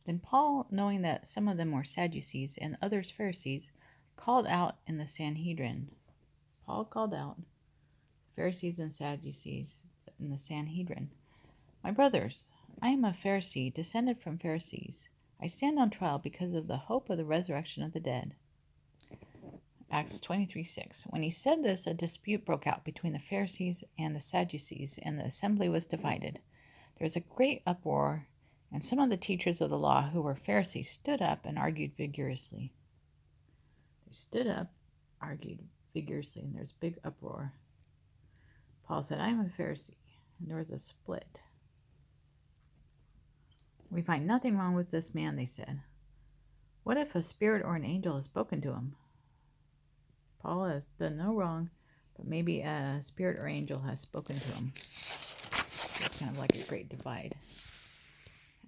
Then Paul, knowing that some of them were Sadducees and others Pharisees, called out in the Sanhedrin. Paul called out Pharisees and Sadducees in the Sanhedrin. My brothers, I am a Pharisee, descended from Pharisees. I stand on trial because of the hope of the resurrection of the dead. Acts 23:6. When he said this, a dispute broke out between the Pharisees and the Sadducees, and the assembly was divided. There was a great uproar, and some of the teachers of the law who were Pharisees stood up and argued vigorously. They stood up, argued vigorously, and there was a big uproar. Paul said, I am a Pharisee, and there was a split. We find nothing wrong with this man, they said. What if a spirit or an angel has spoken to him? Paul has done no wrong, but maybe a spirit or angel has spoken to him. It's kind of like a great divide.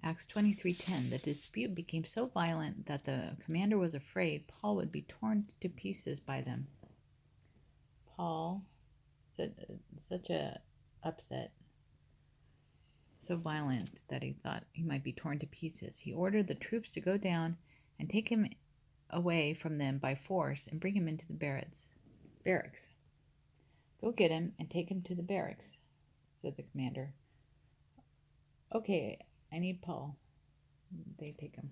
Acts 23:10. The dispute became so violent that the commander was afraid Paul would be torn to pieces by them. Paul said such a upset, so violent that he thought he might be torn to pieces. He ordered the troops to go down and take him away from them by force and bring him into the barracks. Go get him and take him to the barracks, said the commander. Okay, I need Paul. They take him.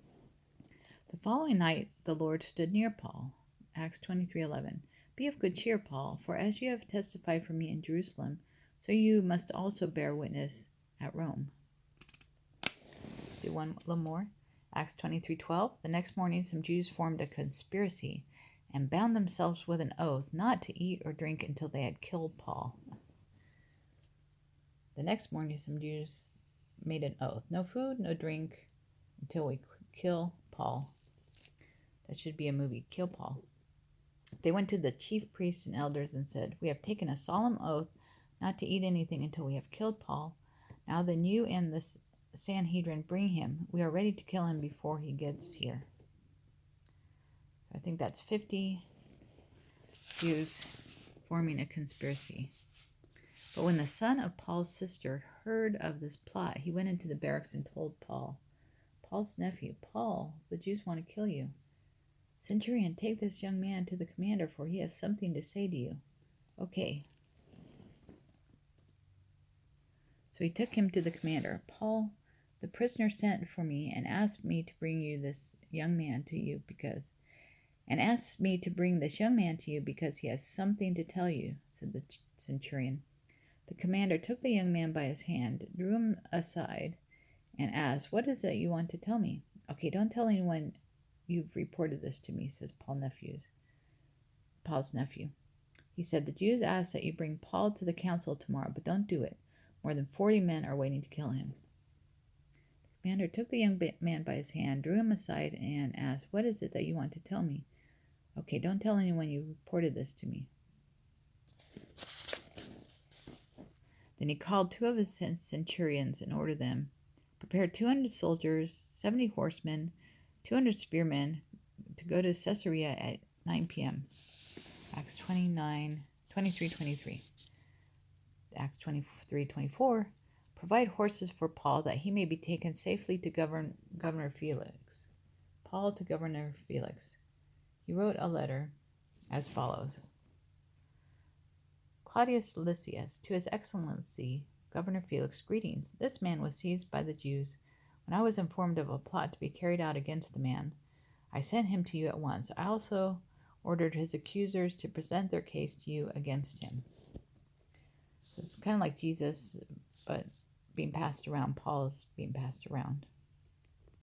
The following night the Lord stood near Paul. Acts 23:11. Be of good cheer, Paul, for as you have testified for me in Jerusalem, so you must also bear witness at Rome. Let's do one little more. Acts 23:12. The next morning some Jews formed a conspiracy and bound themselves with an oath not to eat or drink until they had killed Paul. The next morning some Jews made an oath. No food, no drink until we kill Paul. That should be a movie, Kill Paul. They went to the chief priests and elders and said, We have taken a solemn oath not to eat anything until we have killed Paul. Now then you and the Sanhedrin bring him. We are ready to kill him before he gets here. I think that's 50 Jews forming a conspiracy. But when the son of Paul's sister heard of this plot, he went into the barracks and told Paul's nephew, Paul, the Jews want to kill you. Centurion, take this young man to the commander, for he has something to say to you. Okay. So he took him to the commander. Paul, the prisoner, sent for me and asked me to bring this young man to you because he has something to tell you, said the centurion. The commander took the young man by his hand, drew him aside, and asked, What is it you want to tell me? Okay, don't tell anyone you've reported this to me, says Paul's nephew. He said, The Jews ask that you bring Paul to the council tomorrow, but don't do it. More than 40 men are waiting to kill him. The commander took the young man by his hand, drew him aside, and asked, What is it that you want to tell me? Okay, don't tell anyone you reported this to me. Then he called 2 of his centurions and ordered them, Prepare 200 soldiers, 70 horsemen, 200 spearmen to go to Caesarea at 9 p.m. Acts 23:23. Acts 23:24. Provide horses for Paul that he may be taken safely to Governor Felix. Paul to Governor Felix. He wrote a letter as follows. Claudius Lysias, to His Excellency, Governor Felix, greetings. This man was seized by the Jews. When I was informed of a plot to be carried out against the man, I sent him to you at once. I also ordered his accusers to present their case to you against him. So it's kind of like Jesus, but being passed around. Paul is being passed around.